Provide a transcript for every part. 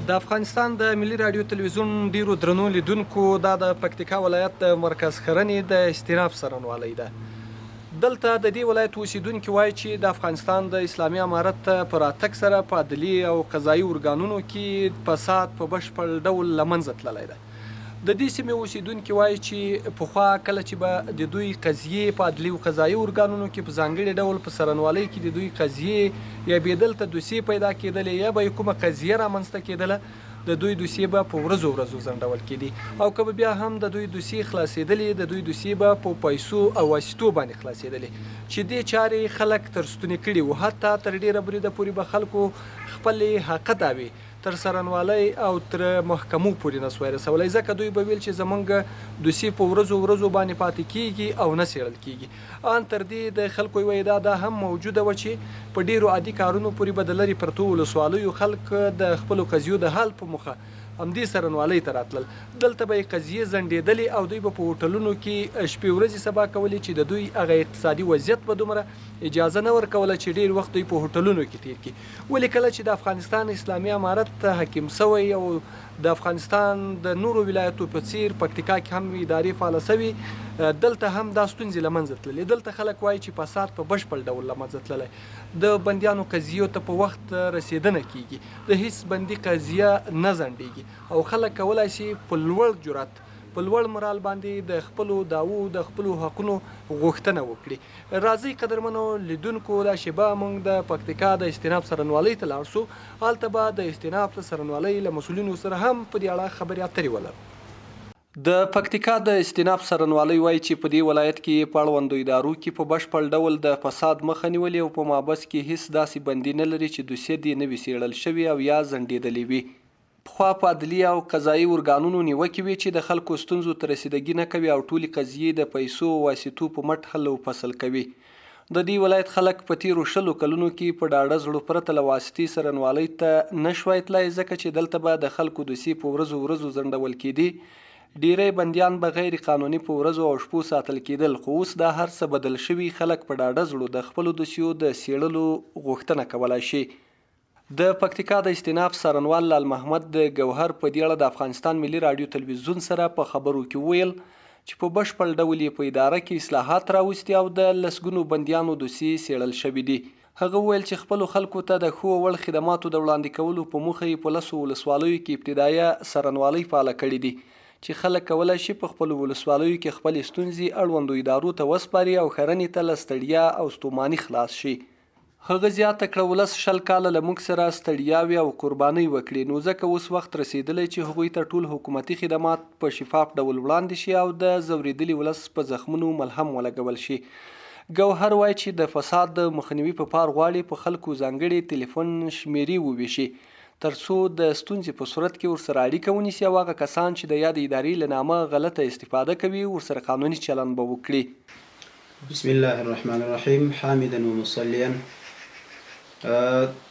د افغانستان د ملي رادیو تلویزیون ډیرو درنو لیدونکو دا د پکتیکا ولایت د مرکز خرنې د استیناف څرنوالی ده. دلته د دې ولایت اوسیدونکي وایي چې د افغانستان د اسلامي امارت په راتګ سره په عدلي او قضایي ارګانونو کې فساد په بشپړ ډول له منځه تللی ده. د دې سیمې اوسیدونکي وایي چې پخوا کله چې به د دوی قضیې په عدلي او قضایي ارګانونو کې په ځانګړي ډول په څرنوالۍ کې د دوی قضیې یا بېدلته دوسیې پیدا کېدلې یا به یې کومه قضیه رامنځته کېدله، د دوی دوسیې به په ورځو ورځو ځنډول کېدې، او که به بیا هم د دوی دوسیې خلاصېدلې، د دوی دوسیې به په پیسو او واسطو باندې خلاصېدلې، چې دې چارې خلک تر ستوني کړي وو. حتی تر ډېره بریده پورې به خلکو خپلې حق دعوې تر څرنوالۍ او تر محکمو پورې نه سوای رسولی، ځکه دوی به ویل چې زموږ دوسیې په ورځو ورځو باندې پاتې کېږي او نه څېړل کېږي. ان تر دې د خلکو یوه ادعا دا هم موجوده وه چې په ډېرو عادي کارونو پورې به د لرې پرتو ولسوالیو خلک د خپلو قضیو د حل په موخه همدې څرنوالۍ ته راتلل. دلته به یې قضیې ځنډېدلې او دوی به په هوټلونو کې شپې ورځې سبا کولې چې د دوی هغه اقتصادي وضعیت به دومره اجازه نه ورکوله چې ډېر وخت دوی په هوټلونو کې تېر کړي. ولې کله چې د افغانستان اسلامي امارت حاکم سوی او د افغانستان د نورو ولایتو په څیر پکتیکا کې هم ادارې فعاله سوي، دلته هم دا ستونزې له منځه تللې. دلته خلک وایي چې فساد په بشپړ ډول له منځه تللی، د بندیانو قضیو ته په وخت رسېدنه کېږي، د هیڅ بندي قضیه نه ځنډېږي او خلک کولی شي په لوړ جرأت په لوړ مرال باندې د خپلو دعوو د خپلو حقونو غوښتنه وکړي. راځئ قدرمنو لیدونکو، دا شیبه موږ د پکتیکا د استیناف څرنوالۍ ته لاړ شو. هلته به د استیناف د څرنوالۍ له مسؤلینو سره هم په دې اړه خبرې اترې ولرو. د پکتیکا د استیناف څرنوالۍ وایي چې په دې ولایت کې په اړوندو ادارو کې په بشپړ ډول د فساد مخه نیولې او په مابس کې هیڅ داسې بندي نه لري چې دوسیې دې نه وي څېړل شوي او یا ځنډېدلې وي. پخوا په عدلي او قضایي ارګانونو نیوکې وې چې د خلکو ستونزو ته رسیدګي نه کوي او ټولې قضیې د پیسو او واسطو په مټ حل او فصل کوي. د دې ولایت خلک په تیرو 20 کلونو کې په ډاډه زړه پرته له واسطې څرنوالۍ ته نه شوای تللی، ځکه چې دلته به د خلکو دوسیې په ورځو ورځو ځنډول کېدې، ډیری بندیان به غیر قانوني په ورځو او شپو ساتل کېدل. خو اوس دا هر څه بدل شوي، خلک په ډاډه زړه د خپلو دوسیو د څېړلو غوښتنه کولی شي. د پکتیکا د استیناف څرنوال لال محمد د ګوهر په دې اړه د افغانستان ملي رادیو تلویزیون سره په خبرو کې وویل چې په بشپړ ډول یې په اداره کې اصلاحات راوستي او د لسګونو بندیانو دوسیې څېړل شوي دي. هغه وویل چې خپلو خلکو ته د ښو وړ خدماتو د وړاندې کولو په موخه یې په 10 ولسوالیو کې ابتدایه څرنوالۍ فعاله کړې دي چې خلک کولی شي په خپلو ولسوالیو کې خپلې ستونزې اړوندو ادارو ته وسپاري او خرنې ته له ستړیا او ستوماني خلاص شي. هغه زیاته کړه 19 کاله له موږ سره ستړیاوې او قربانۍ وکړي، نو ځکه اوس وخت رسېدلی چې هغوی ته ټول حکومتي خدمات په شفاف ډول وړاندې شي او د ځورېدلي ولس په زخمونو ملهم ولګول شي. ګوهر وایي چې د فساد د مخنیوي په پار غواړي په خلکو ځانګړي ټلیفون شمیرې وویشي تر څو د ستونزې په صورت کې ورسره اړیکه ونیسي او هغه کسان چې د یاد ادارې له نامه غلطه استفاده کوي ورسره قانوني چلند به وکړي. بسم الله الرحمن الرحیم. حامدا و مصلیا.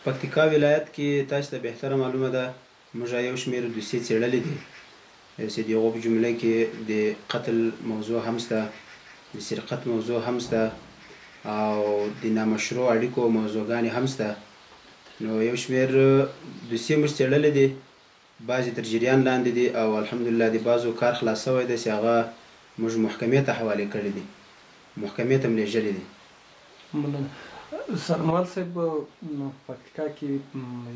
پکتیکا ولایت کې تاسو ته بهتره معلومه ده موږ یو شمېر دوسیې څېړلې دي، چې د هغو په جمله کې د قتل موضوع هم شته، د سرقت موضوع هم شته او د نامشروع اړیکو موضوعګانې هم شته. نو یو شمېر دوسیې موږ څېړلې دي، بعضې تر جریان لاندې دي او الحمدلله د بعضو کار خلاص شوی دی چې هغه موږ محکمې ته حوالې کړي دي، محکمې ته م لېږلي دي. څرنوال صاحب، پکتیکا کې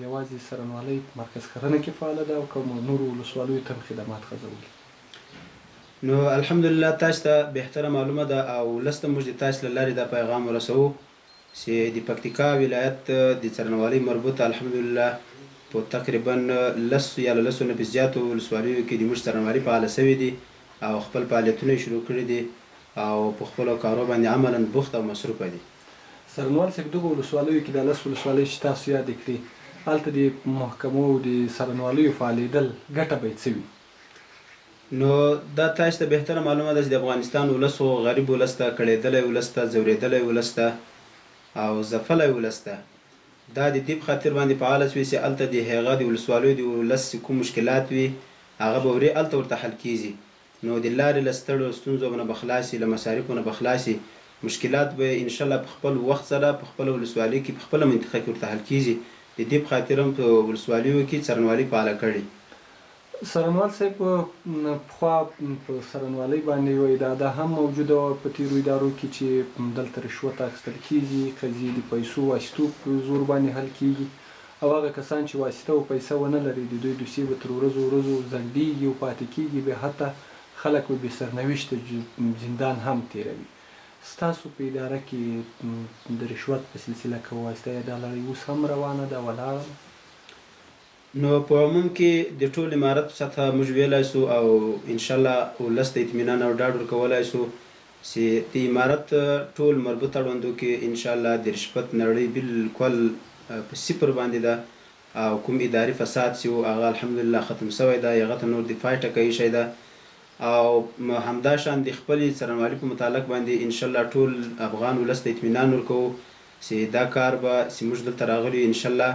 یوازې څرنوالۍ مرکز خرنه کې فعاله ده او کوم نورو ولسوالیو ته خدمات غځولي؟ نو الحمدلله تاسو ته بهتره معلومه ده او لسته موږ د تاسو له لارې دا پیغام ورسوو چې د پکتیکا ولایت د څرنوالۍ مربوطه الحمدلله په تقریبا 10 یا له 10 نه په زیاتو ولسوالیو کې د موږ څرنوالۍ فعاله سوي دي او خپل فعالیتونه یې شروع کړي دي او په خپلو کارو باندې عملا بوخت او مصروفه دي. څرنوال صاحب، دغو ولسوالیو کې د 10 ولسوالۍ چې تاسو یادې کړې، هلته د محکمو د څرنوالیو فعالېدل ګټه به یې څه وي؟ نو دا تاسو ته بهتره معلومه ده چې د افغانستان ولس خو غریب ولس ته، کړېدلی ولس ته، ځورېدلی ولس ته او ځپلی ولس ته. دا د دې په خاطر باندې فعاله شوي چې هلته د هغه د ولسوالیو د ولس کوم مشکلات وي هغه به هلته ورته حل کېږي. نو د لارې له ستړو ستونزو نه به خلاص له مصارفو نه به خلاص مشکلات به انشاءالله په خپل وخت سره په خپل ولسوالۍ کې په خپله منطقه کې ورته حل کېږي. د د دې په خاطر هم په ولسوالیو کې څارنوالي فعاله کړې. سرنوال صاحب پخوا په سرنوالۍ باندې وایي دا هم موجوده وه په تېرو ادارو کې چې دلته رشوت اخیستل کېږي، قضیې د پیسو واسطو په زور باندې حل کېږي او هغه کسان چې واسطه او پیسه ونه لري د دوی دوسیې به تر ورځو ځنډېږي او پاتې کېږي، بیا حتی خلک به بې سرنوشته زندان هم تېروي. ستاسو په اداره کې د رشوت په سلسله کې واسطه یا دا لړۍ اوس هم روانه ده ولاړه؟ نو په عموم کې د ټول امارت په سطحه موږ ویلی سو او انشاءالله ولس ته اطمینان او ډاډ ورکولی سو چې د امارت ټول مربوط اړوندو کې انشاءالله د رشوت نړۍ بالکل په صفر باندې ده او کوم اداري فساد چې و هغه الحمدلله ختم سوی ده، هغه ته نور دفاع ټکه ایښی ده او همداشان د خپلې څارنوالۍ په متعلق باندې انشاءالله ټول افغان ولس ته اطمینان ورکوو چې دا کار به چې موږ دلته راغلي انشاءالله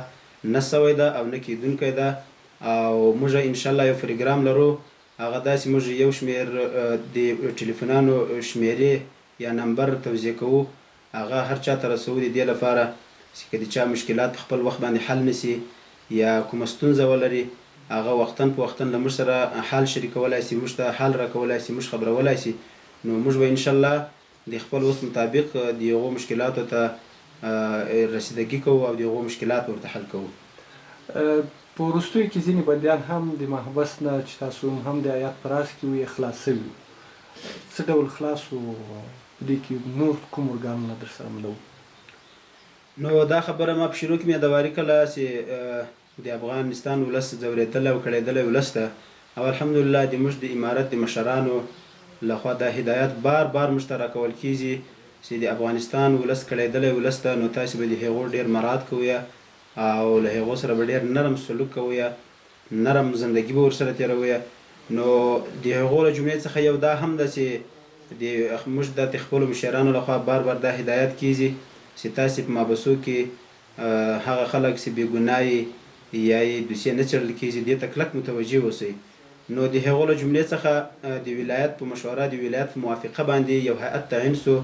نه سوی ده او نه کېدونکی ده او موږ انشاءالله یو پروګرام لرو، هغه دا چې موږ یو شمېر د ټلیفونانو شمېرې یا نمبر توضیح کوو، هغه هر چا ته رسوو د دې لپاره چې که د چا مشکلات خپل وخت باندې حل نسي یا کومه ستونزه ولري هغه وختن په وختن له موږ سره حل شریکولی سي، موږ ته حل راکولی سي، موږ خبرولی سي. نو موږ به انشاءالله د خپل وس مطابق د هغو مشکلاتو ته رسیدګي کوو او د هغو مشکلات ورته حل کوو. په وروستیو کې ځینې بندیان هم د محبس نه چې تاسو هم د هیات په راس کې وي خلاص سوي وو، څه ډول خلاص وو؟ په دې کې نور کوم ارګانونه در سره مله وو؟ نو دا خبره ما په شروع کې مې د واري کله چې د افغانستان ولس ځورېدلی او کړېدلی ولس ته او الحمدلله د موږ د امارت د مشرانو لخوا دا هدایت بار بار موږ ته راکول کېږي چې د افغانستان ولس کړېدلی ولس ته نو تاسې به د هغو ډېر مراعات کوئ او له هغو سره به ډېر نرم سلوک کوئ، نرم زندگی به ورسره تېروئ. نو د هغو له جملې څخه یو دا هم ده چې موږ د خپلو مشرانو لخوا بار بار دا هدایت کېږي چې تاسې په محبسو کې هغه خلک چې بې ګناه یا یې دوسیې نه څېړل کېږي دې ته کلک متوجه اوسئ. نو د هغو له جملې څخه د ولایت په مشوره د ولایت په موافقه باندې یو هیئت تعیین سو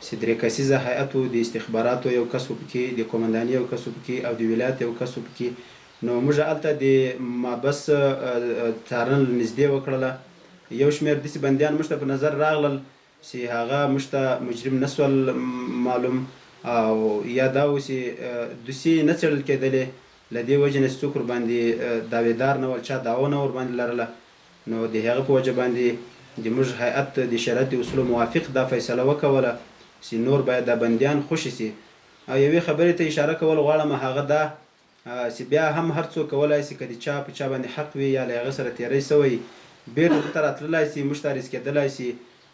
چې 3 کسیزه هیئت و، د استخباراتو یو کس و پکې، د قومنداني یو کس و پکې او د ولایت یو کس و پکې. نو موږ هلته د محبس څارنه نږدې وکړله. یو شمېر داسې بندیان موږ ته په نظر راغلل چې هغه موږ ته مجرم نه سول معلوم او یا دا و چې دوسیې نه څېړل کېدلې له دې وجې نه چې څوک ورباندې دعوېدار نه ول، چا دعوه نه ورباندې لرله. نو د هغه په وجه باندې د موږ هیئت د شریعت اصولو موافق دا فیصله وکوله چې نور باید دا بندیان خوشي سي. او یوې خبرې ته اشاره کول غواړم، هغه دا چې بیا هم هر څوک کولی سي که د چا په چا باندې حق وي یا له هغه سره تېری سوی بېرته دلته راتللی سي، موږ ته رسکېدلی سي،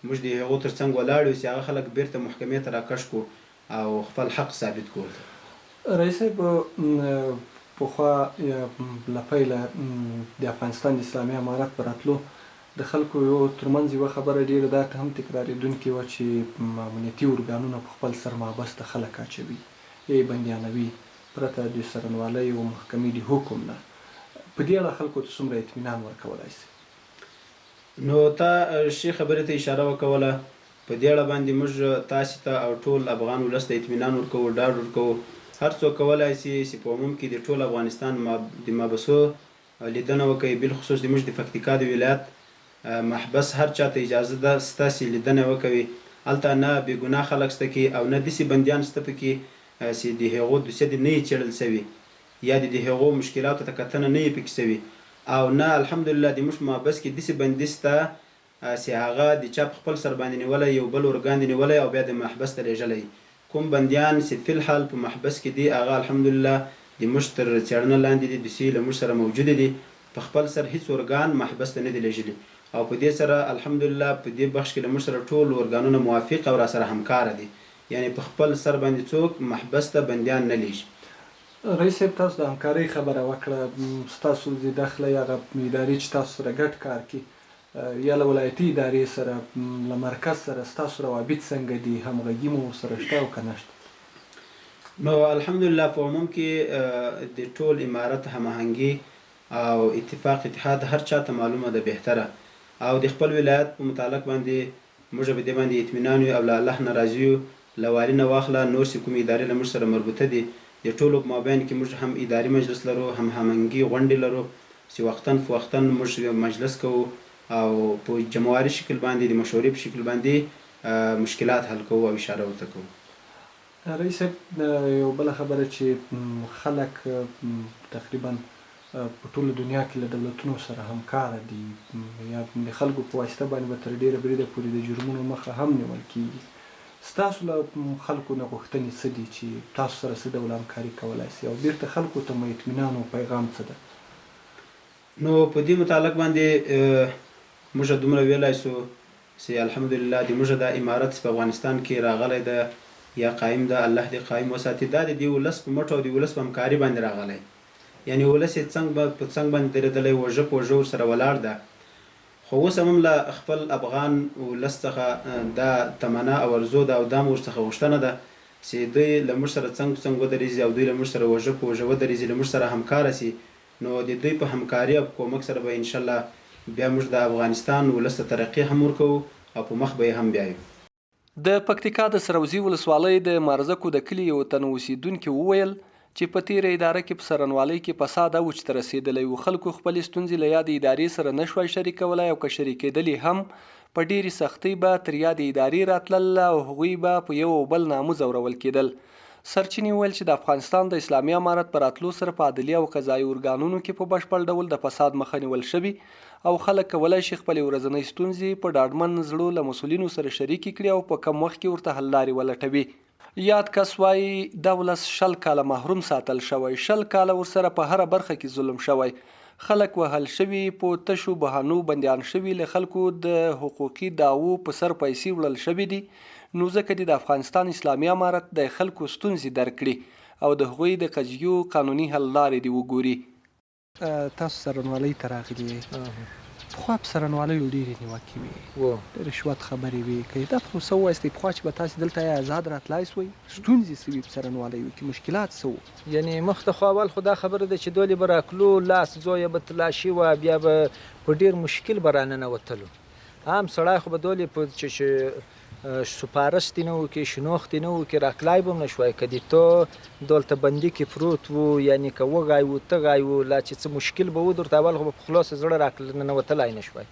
موږ د هغو تر څنګ ولاړ یو چې هغه خلک بېرته محکمې ته راکش کړو او خپل حق ثابت کړو. رئیس صاحب پخوا له پیله د افغانستان د اسلامي امارت په راتلو د خلکو یو ترمنځ یوه خبره ډېره دا هم تکرارېدونکې وه چې امنیتي ارګانونه په خپل سر محبس ته خلک اچوي یا یې بندیانوي پرته د څارنوالۍ او محکمې د حکم نه. په دې اړه خلکو ته څومره اطمینان ورکولی سي؟ نو تا ښې خبرې ته اشاره وکوله. په دې اړه باندې موږ تاسې ته او ټول افغان ولس ته اطمینان ورکوو، ډاډ ورکوو. هر څوک کولی سي چې په عموم کې د ټول افغانستان د محبسو لیدنه وکوي، بالخصوص د موږ د پکتیکا د ولایت محبس هر چاته اجازه ده ستاسې لیدنه وکوي. هلته نه بې ګناه خلک شته کې او نه داسې بندیان شته پکې چې د هغو دوسیه دې نه یې څېړل سوي یا د هغو مشکلاتو ته کتنه نه یې پکې سوي او نه الحمدلله د موږ محبس کې داسې بندي شته چې هغه د چا په خپل سر باندې نیولی، یو بل ارګان دې نیولی او بیا د محبس ته لېږلی. کوم بندیان چې فی الحال په محبس کې دي هغه الحمدلله د موږ تر څېړنه لاندې دي، دوسیې له موږ سره موجودې دي، په خپل سر هیڅ ارګان محبس ته نه دي لېږلي او په دې سره الحمدلله په دې بخش کې له موږ سره ټول ارګانونه موافق او را سره همکاره دي، یعنی په خپل سر باندې څوک محبس ته بندیان نه لیږي. رئیس صاحب تاسو د همکارۍ خبره وکړه، ستاسو د دخله هغه ادارې چې تاسو سره ګډ کار کوي یا له ولایتي ادارې سره له مرکز سره ستاسو روابط څنګه دي؟ همغږي مو ورسره شته او که نه شته؟ نو الحمدلله په عموم کې د ټول امارت هماهنګي او اتفاق اتحاد هر چاته معلومه ده بهتره او د خپل ولایت په متعلق باندې موږ به دې باندې اطمینان یو او له الله نه راضي یو. له والي نه واخله نور چې کومې ادارې له موږ سره مربوطه دي د ټولو په مابین کې موږ هم اداري مجلس لرو، هم همنګي غونډې لرو چې وختاً فوختاً موږ مجلس کوو او په جمعواري شکل باندې د مشورې په شکل باندې مشکلات حل کوو او اشاره ورته کوو. رئیس صاحب، یو بله خبره چې خلک تقریبا په ټوله دنیا کې له دولتونو سره همکاره دي یا د خلکو په واسطه باندې به تر ډېره بریده پورې د جرمونو مخه هم نیول کېږي. ستاسو له خلکو نه غوښتنې څه دي چې تاسو سره څه ډول همکاري کولی سي او بیرته خلکو ته مو اطمینان او پیغام څه ده؟ نو په دې متعلق باندې موږ دومره ویلی سو چې الحمدلله د موږ دا امارت په افغانستان کې راغلی ده یا قایم ده، الله دې قایم وساتي. دا د دې ولس په مټ او د ولس په همکاري باندې راغلی، یعنی ولس یې څنګ په څنګ باندې درېدلی، وژه په وژه ورسره ولاړ ده. خو اوس هم له خپل افغان ولس څخه دا تمنا او ارزو ده او دا مو ورڅخه غوښتنه ده چې دوی له موږ سره څنګ په څنګ ودرېږي او دوی له موږ سره وژه په وژه ودرېږي، له موږ سره همکاره سي. نو د دوی په همکاري او کومک سره به انشاءالله بیا موږ د افغانستان ولس ته ترقي هم ورکوو او په مخ به یې هم بیایو. د پکتیکا د سروزي ولسوالۍ د مارزکو د کلي یو تن اوسیدونکي وویل چې په تیره اداره کې په څرنوالۍ کې فساد اوج ته رسېدلی و. خلکو خپلې ستونزې له یادې ادارې سره نه شوای شریکولی او که شریکېدلې هم په ډېرې سختۍ به تر یادې ادارې راتلل او هغوی به په یو او بل نامه ځورول کېدل. سرچینې ویل چې د افغانستان د اسلامي امارت په راتلو سره په عدلي او قضایي ارګانونو کې په بشپړ ډول د فساد مخه نیول شوي او خلک کولی شي خپلې ورځنۍ ستونزې په ډاډمن زړه له مسؤلینو سره شریکې کړي او په کم وخت کې ورته حل لارې ولټوي. یاد کس وایي دا ولس 20 کاله محروم ساتل شوی، 20 کاله ورسره په هره برخه کې ظلم شوی، خلک وهل شوي، په تشو بهانو بندیان شوي، له خلکو د حقوقي دعوو په سر پیسې وړل شوي دي. نو ځکه د افغانستان اسلامي امارت د خلکو ستونزې درک کړي او د هغوی د قضیو قانوني حل لارې دې وګوري. تاسو څرنوالۍ ته راغلي، پخوا په څرنوالیو ډېرې نیوکې وې، د رشوت خبرې وې. که دا خو څه ووایستئ پخوا چې به تاسې دلته آزاد راتلای سوئ، ستونزې څه وې په څرنوالیو کې، مشکلات څه وو؟ یعنی مخته خو اول خو دا خبره ده چې دولې به راتلو، لاس زویه به تلاشي وه، بیا به په ډېر مشکل به راننوتلو. عام سړی خو به دولې په چې سپارستی نه و کې، شناختی نه و کې، راتلای به هم نه شوی. که د تو دلته بندي کې پروت و، یعنی که وږی و تږی و، لا چې څه مشکل به و درته اول خو به په خلاص زړه راننوتلی نه شوی.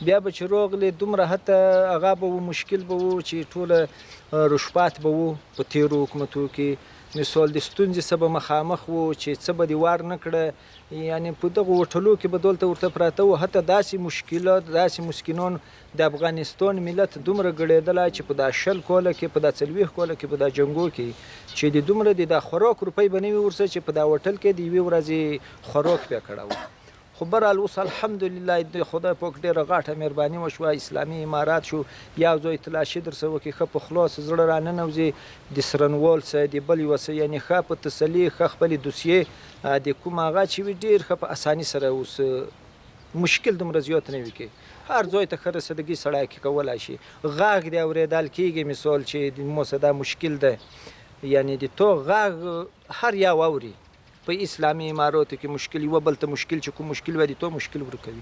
بیا به چې راغلې دومره حتی هغه به و مشکل به و چې ټوله رشوت به و په تېرو حکومتو کې. مثال د ستونزې څه به مخامخ و چې څه به دې وار نه کړه، یعنی په دغو هوټلو کې به دلته ورته پراته و. حتی داسې مشکلات، داسې مسکینان د افغانستان ملت دومره ګړېدلی چې په دا 20 کاله کې، په دا 40 کاله کې، په دا جنګو کې چې د دومره د خوراک روپۍ به نه وي ورسره چې په دا هوټل کې د یوې ورځې خوراک بیا کړی و. خو برحال اوس الحمدلله د خدای پاک ډېره غټه مهرباني وشوه، اسلامي امارات شو، یو ځای تلاشي در سره وکړي، ښه په خلاص زړه راننوځي د څرنوال څه د بل یوه څه، یعنی ښه په تسلي، ښه خپلې دوسیې د کوم هغه چې وي ډېر ښه په اساني سره اوس مشکل دومره زیات نه وي کې. هر ځای ته ښه رسیدګي سړی کې کولی شي. غږ د اورېدل کېږي، مثال چې مو څه دا مشکل ده، یعنی د تو غږ هر یو اوري. په اسلامي اماراتو کې مشکل یوه بل ته مشکل چې کوم مشکل وي د تو مشکل ورکوي.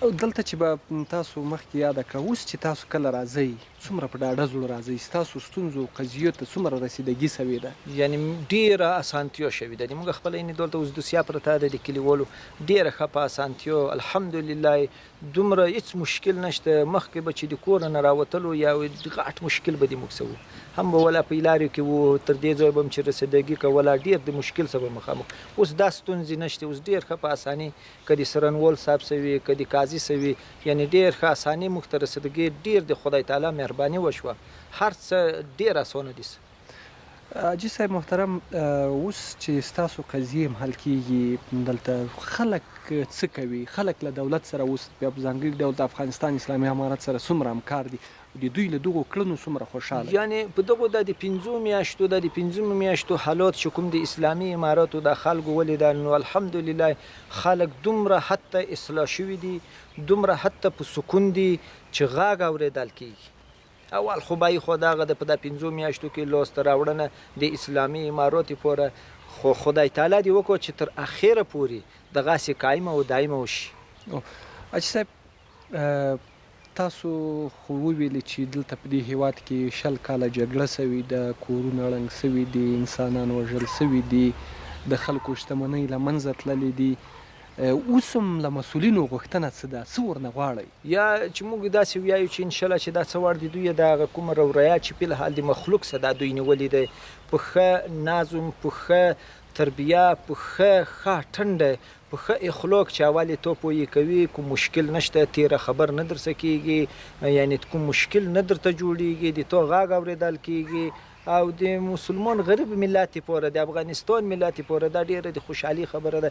دلته چې به تاسو مخکې یاده کړه، اوس چې تاسو کله راځئ څومره په ډاډه زړه راځئ، ستاسو ستونزو قضیو ته څومره رسیدګي سوې ده؟ یعنی ډېره اسانتیا شوې ده. موږ خپله یعنې دلته اوس دوسیه پرته ده د کلیوالو، ډېره ښه په اسانتیا الحمدلله، دومره هېڅ مشکل نشته. مخکې به چې د کوره نه راوتلو یا غټ مشکل به د موږ څه و، هم به ولا په لارې کې و، تر دې ځای به هم چې رسیدګي کوله ډېر د مشکل سره به مخامخ. اوس دا ستونزې نشته، اوس ډېر ښه په اساني، که د څرنوال صاحب څه وي، که د قاضي څه وي، یعنی ډېر ښه اساني موږ ته رسیدګي، ډېر د خدای تعالی مهرباني وشوه، هر څه ډېر اسانه دي. حاجي صاحب محترم، اوس چې ستاسو قضیې هم حل کېږي، دلته خلک څه کوي؟ خلک له دولت سره اوس په ځانګړي ډول د افغانستان اسلامي امارت سره څومره همکار دي؟ د دوی له دغو کړنو څومره خوشحاله؟ یعنی په دغو د 5 میاشتو د 5 میاشتو حالات چې کوم د اسلامي اماراتو د خلکو ولیدل، نو الحمدلله خلک دومره حتی اصلاح شوي دي، دومره حتی په سکون دي چې غږ اورېدل کېږي. اول خو به یې خو دغه د په د 5 میاشتو کې لاسته راوړنه د اسلامي اماراتو پورې، خو خدای تعالی دې وکړو چې تر اخره پورې دغسې قایمه او دایمه وشي. حاجي صاحب، تاسو خو وویلې چې دلته په دې هیواد کې 20 کاله جګړه سوې ده، کورونه ړنګ سوي دي، انسانان وژل سوي دي، د خلکو شتمنۍ له منځه تللې دي. اوس هم له مسؤلینو غوښتنه څه ده؟ څه ورنه غواړئ؟ یا چې موږ داسې ویایو چې انشاءالله چې دا څه وړ دي دوی د هغه کومه روریه چې فی الحال د مخلوق څخه دا دوی نیولې دی په ښه نظم، په ښه تربیه، په ښه ټنډه، په ښه اخلاق چې اول یې تو پوهې کوي، کوم مشکل نشته، تیره خبر نه درسه کېږي، یعنی کوم مشکل نه درته جوړېږي، د تو غږ اورېدل کېږي. او د مسلمان غریب ملت پورې د افغانستان ملت پورې دا ډیره د خوشحالي خبره ده.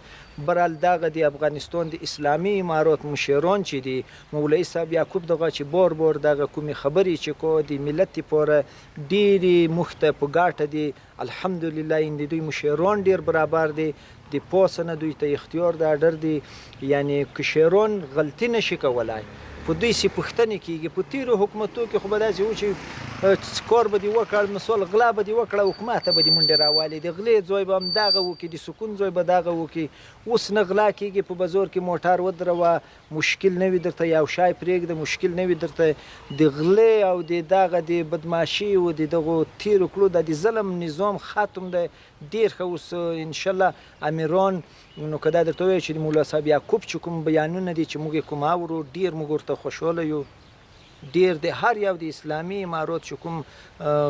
برال دغه د افغانستان د اسلامي امارات مشران چې دي مولوي صاحب یعقوب دغه چې بار دغه کومې خبرې چې کو د ملت پورې ډیرې مخته په ګاټه دي. الحمدلله ان دوی مشران ډیر برابر دي، د پوسنه دوی ته اختیار د اډر دي، یعنی کشران غلطی نشي کولای. په دوی سي پوښتنې کېږي. په تیرو حکومتو کې خو به داسې و چې کار به دې وکړ، مثال غلا به دې وکړه، حکومت ته به دې منډې راوالې، د غلې ځای به همدغه وکړي، د سکون ځای به دغه وکړي. اوس نه غلا کېږي، په بازار کې موټر ودروه، مشکل نه وي درته، یو شی پرېږده، مشکل نه وي درته. د غلې او د دغه د بدماشي او د دغو تیرو کړو د ظلم نظام ختم دی ډېر ښه. اوس انشاءالله امیران نو که دا درته ووایو چې د مولا صاحب یعقوب چې کوم بیانونه دي چې موږ یې کوم اورو ډېر موږ ورته خوشحاله یو. ډېر د هر یو د اسلامي امارات چې کوم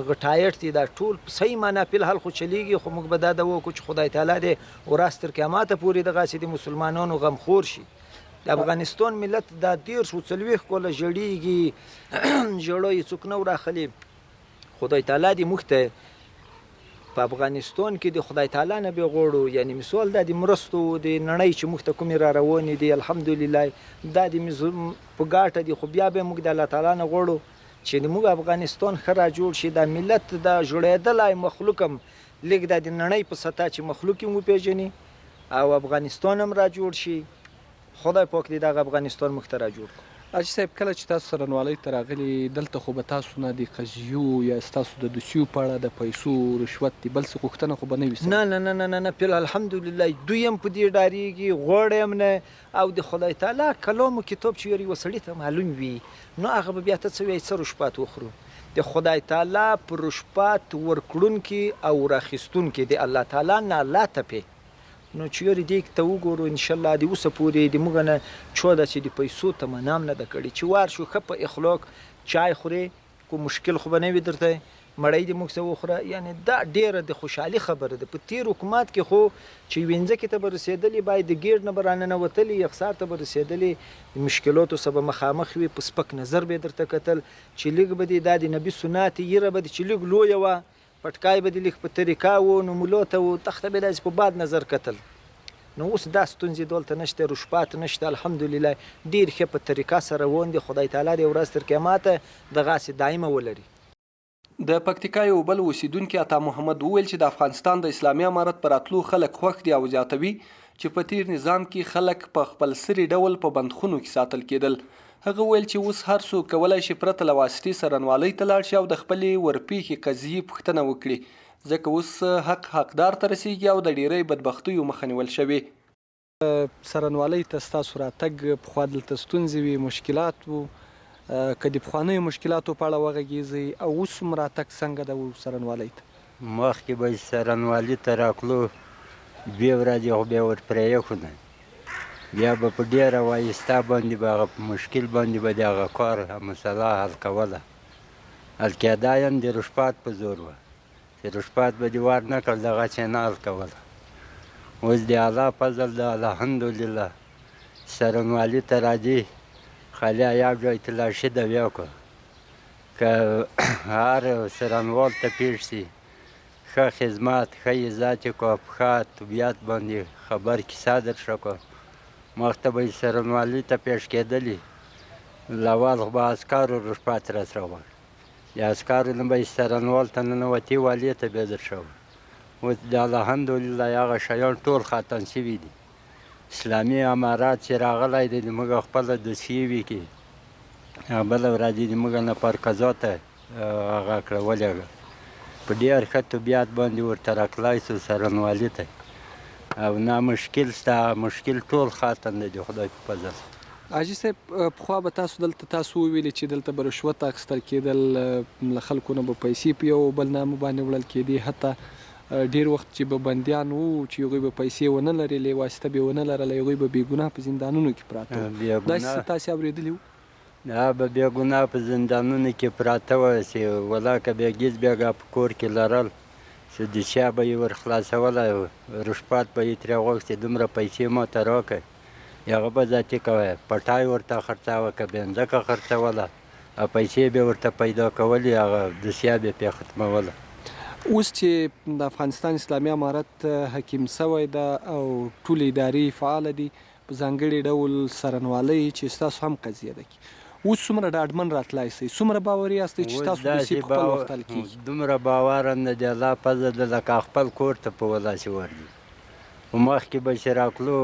غټایټ دي دا ټول په صحیح معنا فی الحال خو چلیږي، خو موږ به دا د وکړو چې خدای تعالی دې ورځ تر قیامته پورې دغسې د مسلمانانو غمخور شي. د افغانستان ملت دا 40 کاله ژړېږي، ژړا یې څوک نه وراخلي. خدای تعالی دې موږ ته په افغانستان کې د خدای تعالی نه بغواړو، یعنی مثال دا د مرستو د نړۍ چې موږ ته کومې را روانې دي الحمدلله دا د په ګاټه دي، خو بیا به موږ د الله تعالی نه غواړو چې موږ افغانستان ښه را جوړ شي. دا ملت دا جوړېدلی مخلوق هم لږ د نړۍ په سطح چې مخلوق هم وپېژني او افغانستان هم را جوړ شي. خدای پاک دې دغه افغانستان موږ ته را جوړ کړي. حاجي صاحب کله چې تاسو څرنوالۍ ته راغلي دلته خو به تاسو نه د قضیو یا ستاسو د دوسیو په اړه د پیسو رشوت دي بل څه غوښتنه خو به نه وي؟ نه نه نه نه نه فی الحمدلله دوی هم په دې ډارېږي، غواړي هم نه. او د خدای تعالی کلام و کتاب چې یو سړي ته معلوم وي نو هغه به بیا ته څه وایي څه رشوت وخورو. د خدای تعالی په رشوت ورکړونکي او راخیستونکي د الله تعالی نه لا تپې. نو چې یاري دې ته وګورو انشاءالله د اوسه پورې د موږ نه چا داسې د پیسو تمنا هم نه ده کړې چې وار شو ښه په اخلاق چای خورې، کوم مشکل خو به نه وي درته، مړۍ دې موږ څه وخوره. یعنی دا ډېره د خوشحالي خبره ده. په تېر حکومت کې خو چې یوې ځمکې ته به رسېدلې باید د ګېډ نه به راننوتلې، یخسار ته به رسېدلې، مشکلاتو سره به مخامخ وي، په سپک نظر به یې درته کتل چې لږ به دې دا د نبي سنت یره به دې چې لږ لویه وه پټکای به دې لږ په طریقه و، نو ملا ته و تخته به داسې په باد نظر کتل. نو اوس دا ستونزې دلته نشته، رشوت نشته، الحمدلله ډېر ښه په طریقه سره روان دي. خدای تعالی دې ورځ تر قیامته دغسې دایمه ولري. د پکتیکا یو بل اوسیدونکي عطا محمد وویل چې د افغانستان د اسلامي امارت په راتلو خلک خوښ دي او زیاتوي چې په تیر نظام کې خلک په خپل سري ډول په بندخونو کې ساتل کېدل. هغه ویل چې اوس هر څوک کولی شي پرته له واسطې څرنوالۍ ته لاړ شي او د خپلې ورپېښې قضیې پوښتنه وکړي، ځکه اوس حقدار ته رسیږي او د ډېرۍ بدبختیو مخه نیول شوې. څرنوالۍ ته ستاسو راتګ پخوا دلته ستونزې وي، مشکلات وو، که د پخوانیو مشکلاتو په اړه وغږیږئ او اوس هم راتګ څنګه ده څرنوالۍ ته؟ مخکې به څرنوالي ته راتلو 2 ورځې خو بیا ور پرېښو نه، بیا به په ډېره وایستا باندې به هغه په مشکل باندې به د هغه کار مسله حل کوله. حل کېدا هم د رشوت په زور وه چې رشوت به دې ور نه کړ دغسې نه حل کوله. اوس د الله فضل ده الحمدلله څرنوالي ته راځي خالي یو ځای ته لاړ شي د بیا کړه که هر څرنوال ته پېښ شي ښه خدمت ښه عزت یې کړه، په ښه طبیعت باندې خبر کیسه درشه کړه. مخته به یې څرنوالي ته پېښ کېدلي لاول خو به عسکرو رشوت راسره غواړي، د عسکرو نه به یې څرنوال ته ننوتې والې ته بیا درشه وه. اوس د الحمدلله هغه شیان ټول ختم شوي دي. اسلامي امارات چې راغلی دی د موږ خپله دوسیې وکړي، بله ورځ یې د موږ نه پرکزا ته هغه کړه ولېږه، په ډېر ښه طبیعت باندې ورته راتلی سو څرنوالي ته او نه مشکل شته، مشکل ټول ختم دی د خدای په فضل. حاجي صاحب پخوا به تاسو وویلې چې دلته به رشوت اخیستل کېدل، له خلکو نه به پیسې په یو بل نامه باندې وړل کېدې، حتی ډېر وخت چې به بندیان وو چې هغوی به پیسې ونه لرلې، واسطه به یې ونه لرله، هغوی به بېګناه په زندانونو کې پراته وو. داسې څه تاسې اورېدلي وو؟ دا به بېګناه په زندانونو کې پراته وه چې ولاکه بیا ګیز بېګا په کور کې لرل چې د چا به یې ور خلاصولی، رشوت به یې ترې غوښتې، دومره پیسې ماته راکړئ، هغه به ذاتي کوی، پټای ورته خرڅاوه که بېنځکه خرڅوله، او پیسې به یې ورته پیدا کولې، هغه دوسیه به یې پرې ختموله. اوس چې د افغانستان اسلامي امارت حکیم سوی ده او ټولې ادارې فعاله دي، په ځانګړي ډول څارنوالۍ چې ستاسو هم قضیه ده کې، اوس څومره ډاډمن راتلای سئ؟ څومره باوري یاستئ چې ستاسو پیسې په خپل وخت حل کېږي؟ دومره باور هم نه دی، الله فضل ده، لکه خپل کور ته په ولاسې ورځي. خو مخکې به چې راتلو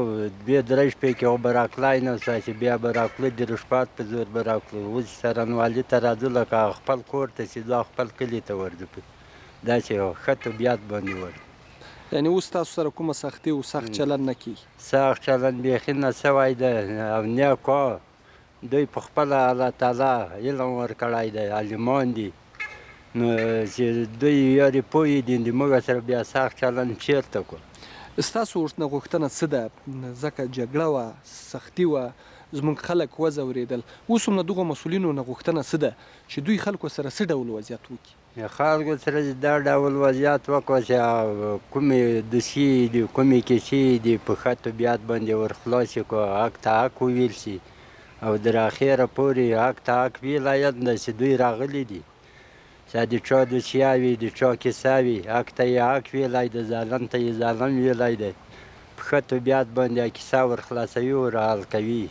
2-3 شپې کې خو به راتلی نه سو، چې بیا به راتلو د رشوت په زور به راتلو. اوس څارنوالي ته راځو لکه خپل کور ته چې دا خپل کلي ته ورځو، داسې ښه طبیعت باندې ورځو. یعنې اوس تاسو سره کومه سختي او سخت چلند نه کېږي؟ سخت چلند بیخي نه سوی دی، او نیک کار دوی په خپله الله تعالی علم ورکړی دی، عالمان دي، نو چې دوی یارې پوهې دي، د موږ سره بیا سخت چلند چېرته کړو؟ ستاسو ورته غوښتنه څه ده؟ ځکه جګړه وه، سختي وه، زموږ خلک وځورېدل، اوس هم له دغو مسؤلینو نه غوښتنه څه ده چې دوی خلکو سره څه ډول وضعیت وکړي؟ خلکو سره دا ډول وضعیت وکړو چې کومې دوسیې دي، کومې کیسې دي، په ښه طبیعت باندې ور خلاصې کړو، حق ته حق وویل شي، او در اخره پورې حق ته حق ویلاید ده چې دوی راغلي دي، چې د چا دوسیه وي، د چا کیسه وي، حق ته یې حق ویلی دی، ظالم ته یې ظالم ویلی دی، په ښه طبیعت باندې کیسه ور خلاصوي او را حل کوي.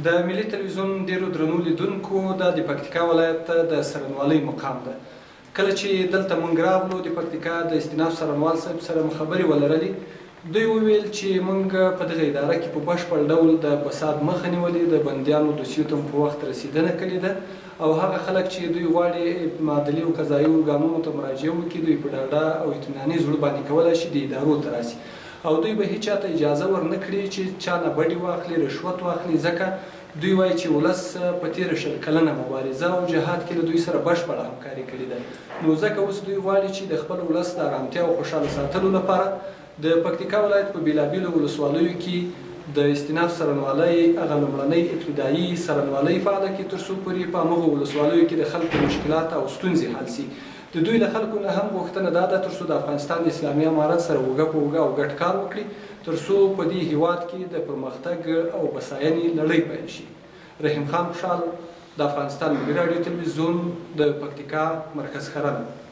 د ملي تلویزیون ډېرو درنو لیدونکو دا د پکتیکا ولایت د څارنوالۍ مقام ده. کله چې دلته موږ راغلو د پکتیکا د استیناف څارنوال صاحب سره مو خبرې ولرلې، دوی وویل چې موږ په دغه اداره کې په بشپړ ډول د فساد مخه نیولې، د بندیانو دوسیو ته په وخت رسیدنه کړې ده، او هغه خلک چې دوی غواړي معدلي او قضایي ارګانونو ته مراجعه وکړي، دوی په ډاډه او اطمیناني زړه باندې کولی شي د ادارو ته راسي، او دوی به هیڅ چاته اجازه ورنه کړي چې چا نه بډې واخلي، رشوت واخلي، ځکه دوی وایي چې ولس په تېره 20 کلنه مبارزه او جهاد کې له دوی سره بشپړه همکاري کړې ده، نو ځکه اوس دوی غواړي چې د خپل ولس د ارامتیا او خوشحاله ساتلو لپاره د پکتیکا ولایت په بېلابېلو ولسوالیو کې د استیناف څارنوالۍ هغه لومړنۍ ابتدایي څارنوالۍ فعاله کړي، تر څو پورې په همغو ولسوالیو کې د خلکو مشکلات او ستونزې حل شي. د دوی له خلکو نه هم غوښتنه دا ده تر څو د افغانستان د اسلامي امارت سره اوږه په اوږه او ګډ کار وکړي، تر څو په دې هیواد کې د پرمختګ او بساینې لړۍ پیل شي. رحیم خان خوشحال، د افغانستان ملي راډیو تلویزیون، د پکتیکا مرکز خرن.